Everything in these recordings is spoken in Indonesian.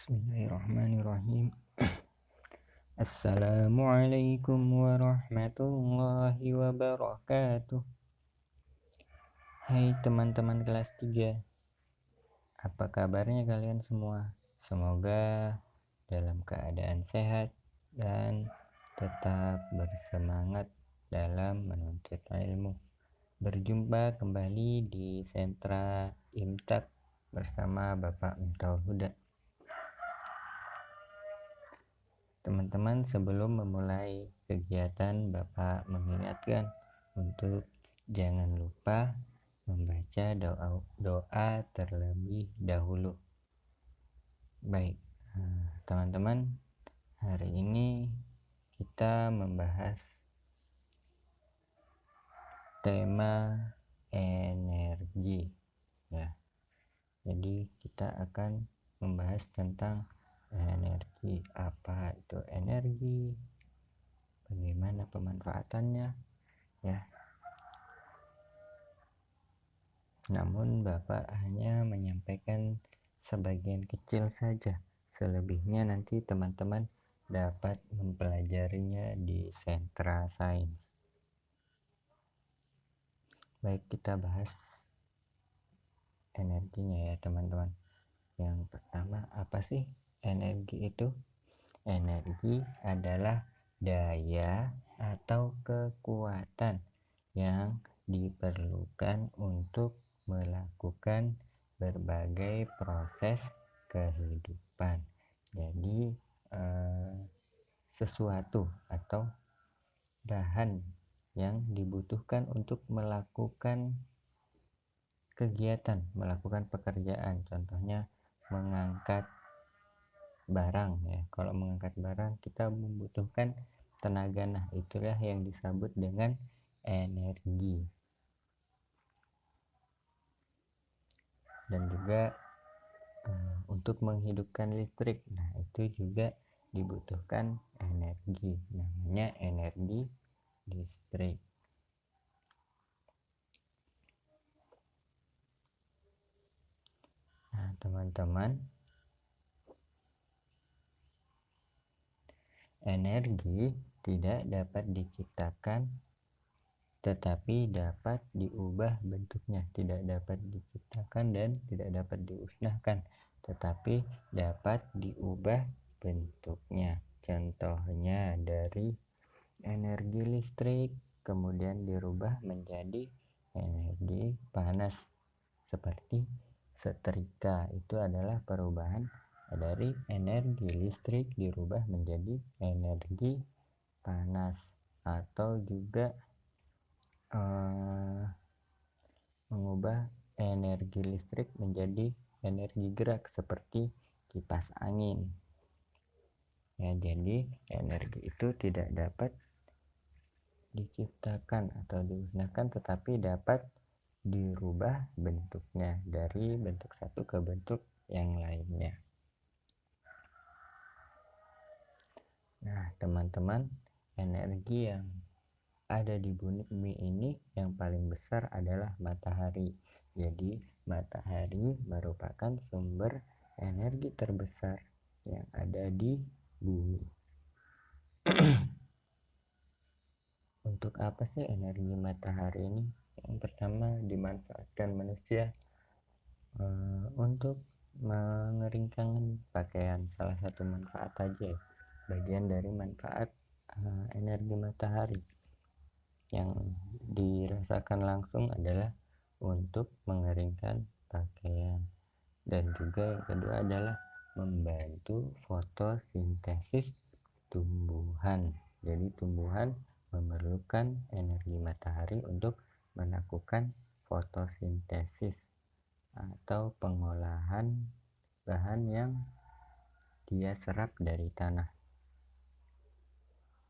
Bismillahirrahmanirrahim. Assalamualaikum warahmatullahi wabarakatuh. Hai teman-teman kelas 3, apa kabarnya kalian semua? Semoga dalam keadaan sehat dan tetap bersemangat dalam menuntut ilmu. Berjumpa kembali di sentra Imtak bersama Bapak Miftahul Huda. Teman-teman, sebelum memulai kegiatan, Bapak mengingatkan untuk jangan lupa membaca doa terlebih dahulu. Baik, teman-teman, hari ini kita membahas tema energi. Ya, jadi kita akan membahas tentang energi. Apa itu energi, bagaimana pemanfaatannya, ya. Namun Bapak hanya menyampaikan sebagian kecil saja, selebihnya nanti teman-teman dapat mempelajarinya di sentra sains. Baik, kita bahas energinya ya teman-teman. Yang pertama, apa sih energi itu? Energi adalah daya atau kekuatan yang diperlukan untuk melakukan berbagai proses kehidupan. Jadi sesuatu atau bahan yang dibutuhkan untuk melakukan kegiatan, melakukan pekerjaan. Contohnya mengangkat barang ya. Kalau mengangkat barang kita membutuhkan tenaga. Nah, itulah yang disebut dengan energi. Dan juga untuk menghidupkan listrik, nah itu juga dibutuhkan energi, namanya energi listrik. Nah teman-teman, energi tidak dapat diciptakan tetapi dapat diubah bentuknya. Tidak dapat diciptakan dan tidak dapat dimusnahkan, tetapi dapat diubah bentuknya. Contohnya dari energi listrik kemudian dirubah menjadi energi panas, seperti setrika. Itu adalah perubahan dari energi listrik dirubah menjadi energi panas. Atau juga mengubah energi listrik menjadi energi gerak seperti kipas angin. Ya, jadi energi itu tidak dapat diciptakan atau dimusnahkan, tetapi dapat dirubah bentuknya dari bentuk satu ke bentuk yang lainnya. Nah, teman-teman, energi yang ada di bumi ini yang paling besar adalah matahari. Jadi, matahari merupakan sumber energi terbesar yang ada di bumi. Untuk apa sih energi matahari ini? Yang pertama, dimanfaatkan manusia untuk mengeringkan pakaian. Salah satu manfaat aja, bagian dari manfaat energi matahari. Yang dirasakan langsung adalah untuk mengeringkan pakaian. Dan juga yang kedua adalah membantu fotosintesis tumbuhan. Jadi tumbuhan memerlukan energi matahari untuk melakukan fotosintesis atau pengolahan bahan yang dia serap dari tanah.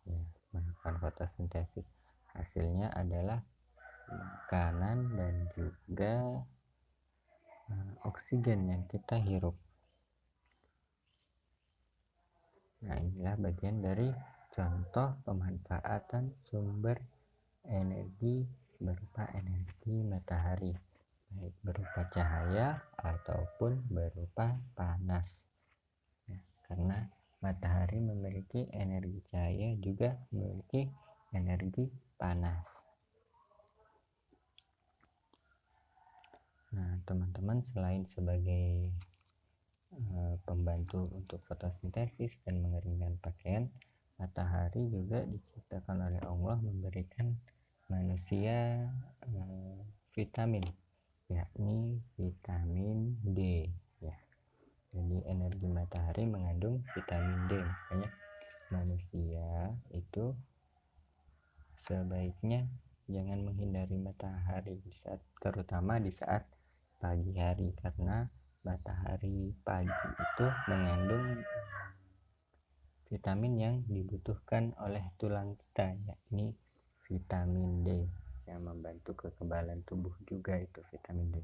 Ya, melakukan fotosintesis. Hasilnya adalah makanan dan juga oksigen yang kita hirup. Nah, inilah bagian dari contoh pemanfaatan sumber energi berupa energi matahari, baik berupa cahaya ataupun berupa panas. matahari memiliki energi cahaya, juga memiliki energi panas. Nah, teman-teman, selain sebagai pembantu untuk fotosintesis dan mengeringkan pakaian, matahari juga diciptakan oleh Allah memberikan manusia vitamin, yakni vitamin D ya. Jadi energi matahari mengandung vitamin D, makanya manusia itu sebaiknya jangan menghindari matahari terutama di saat pagi hari, karena matahari pagi itu mengandung vitamin yang dibutuhkan oleh tulang kita, yakni vitamin D yang membantu kekebalan tubuh juga. Itu vitamin D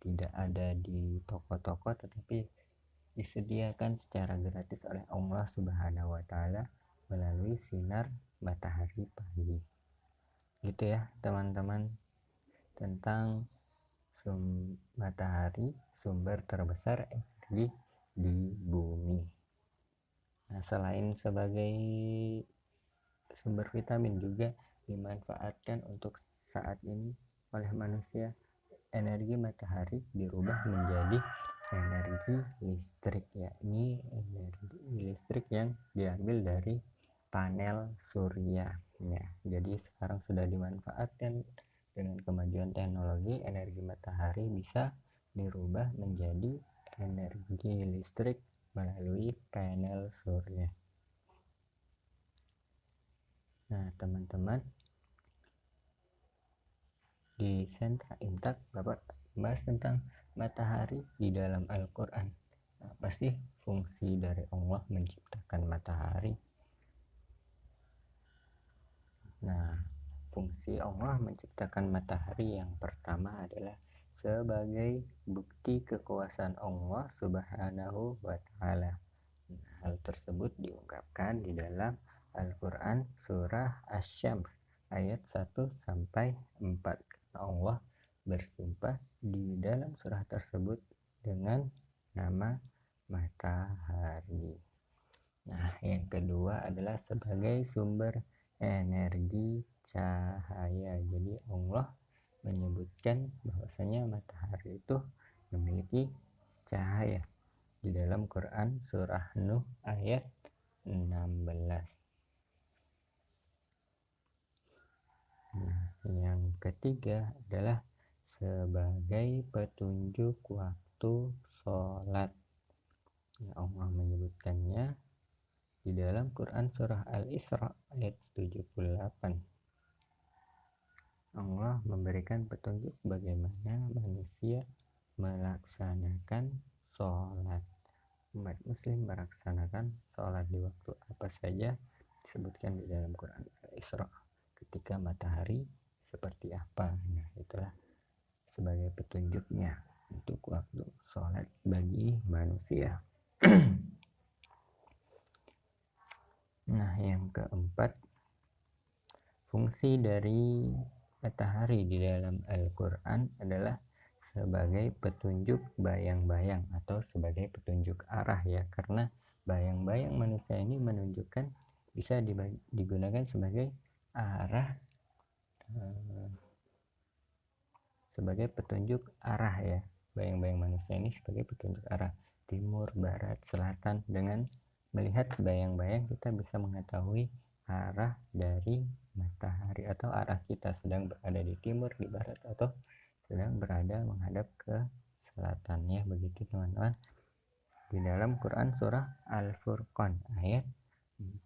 tidak ada di toko-toko, tetapi disediakan secara gratis oleh Allah Subhanahu wa Ta'ala melalui sinar matahari pagi. Gitu ya teman-teman, tentang matahari, sumber terbesar energi di bumi. Nah, selain sebagai sumber vitamin, juga dimanfaatkan untuk saat ini oleh manusia. Energi matahari dirubah menjadi energi listrik, yakni energi listrik yang diambil dari panel surya ya. Jadi sekarang sudah dimanfaatkan dengan kemajuan teknologi, energi matahari bisa dirubah menjadi energi listrik melalui panel surya. Nah, teman-teman, di sentra Imtak Bapak bahas tentang matahari di dalam Al-Quran. Apa sih fungsi dari Allah menciptakan matahari? Nah, fungsi Allah menciptakan matahari yang pertama adalah sebagai bukti kekuasaan Allah Subhanahu wa Ta'ala. Hal tersebut diungkapkan di dalam Al-Quran surah Asy-Syams ayat 1 sampai 4. Allah bersumpah di dalam surah tersebut dengan nama matahari. Nah, yang kedua adalah sebagai sumber energi cahaya. Jadi Allah menyebutkan bahwasanya matahari itu memiliki cahaya di dalam Quran surah Nuh ayat 16. Nah, yang ketiga adalah sebagai petunjuk waktu sholat. Allah menyebutkannya di dalam Quran surah Al-Isra ayat 78. Allah memberikan petunjuk bagaimana manusia melaksanakan sholat. Umat muslim melaksanakan sholat di waktu apa saja disebutkan di dalam Quran Al-Isra. Ketika matahari seperti apa, nah itulah sebagai petunjuknya untuk waktu sholat bagi manusia. Nah, yang keempat, fungsi dari matahari di dalam Al-Quran adalah sebagai petunjuk bayang-bayang atau sebagai petunjuk arah ya, karena bayang-bayang manusia ini menunjukkan, bisa digunakan sebagai arah, sebagai petunjuk arah ya. Bayang-bayang manusia ini sebagai petunjuk arah timur, barat, selatan. Dengan melihat bayang-bayang kita bisa mengetahui arah dari matahari atau arah kita sedang berada di timur, di barat, atau sedang berada menghadap ke selatannya. Begitu teman-teman, di dalam Quran surah Al-Furqan ayat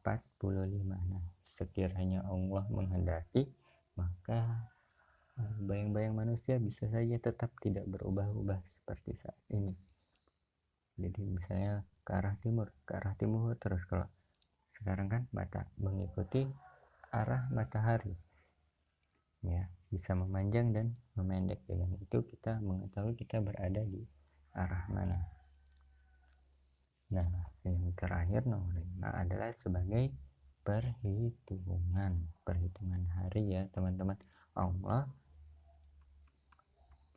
45. Nah, sekiranya Allah menghendaki, maka bayang-bayang manusia bisa saja tetap tidak berubah-ubah seperti saat ini. Jadi misalnya ke arah timur terus. Kalau sekarang kan mata mengikuti arah matahari ya, bisa memanjang dan memendek. Dengan itu kita mengetahui kita berada di arah mana. Nah, yang terakhir nomor 5 adalah sebagai perhitungan hari ya teman-teman. Allah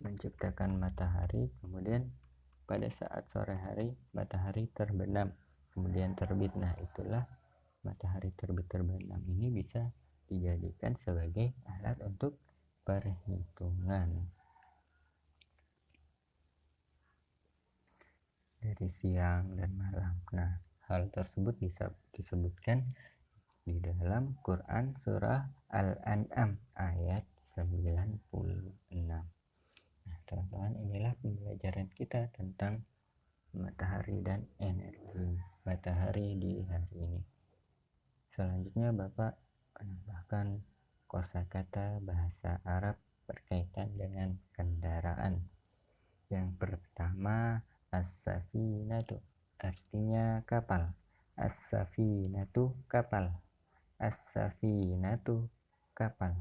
menciptakan matahari, kemudian pada saat sore hari matahari terbenam. kemudian terbit. Nah, itulah matahari terbit terbenam ini bisa dijadikan sebagai alat untuk perhitungan dari siang dan malam. Nah, hal tersebut bisa disebutkan di dalam Quran surah Al-An'am ayat 96. Nah, teman-teman, inilah pembelajaran kita tentang matahari dan energi matahari di hari ini. Selanjutnya Bapak menambahkan kosakata bahasa Arab berkaitan dengan kendaraan. Yang pertama, as-safinatu artinya kapal. As-safinatu kapal. As-safinatu kapal.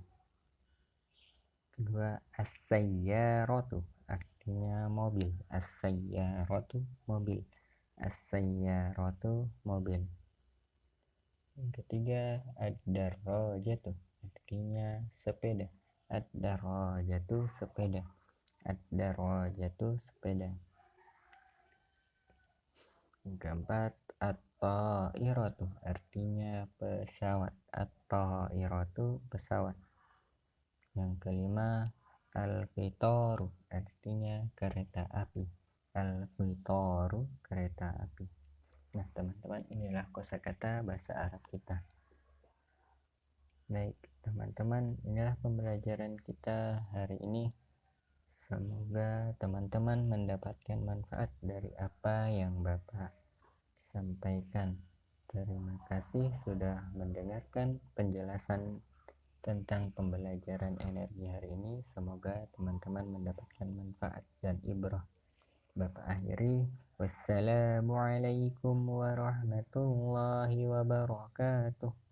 Kedua, as-sayyaratu artinya mobil. As-sayyaratu mobil. As-sayyaratu mobil. Yang ketiga, ad-darajatu artinya sepeda. Ad-darajatu sepeda. Ad-darajatu sepeda. Yang keempat, at-ta'iratu artinya pesawat. At-ta'iratu pesawat. Yang kelima, al-qitaru artinya kereta api. Al-qitaru kereta api. Nah, teman-teman, inilah kosakata bahasa Arab kita. Baik, teman-teman, inilah pembelajaran kita hari ini. Semoga teman-teman mendapatkan manfaat dari apa yang Bapak sampaikan. Terima kasih sudah mendengarkan penjelasan tentang pembelajaran energi hari ini. Semoga teman-teman mendapatkan manfaat dan ibrah. Bapak akhiri, wassalamualaikum warahmatullahi wabarakatuh.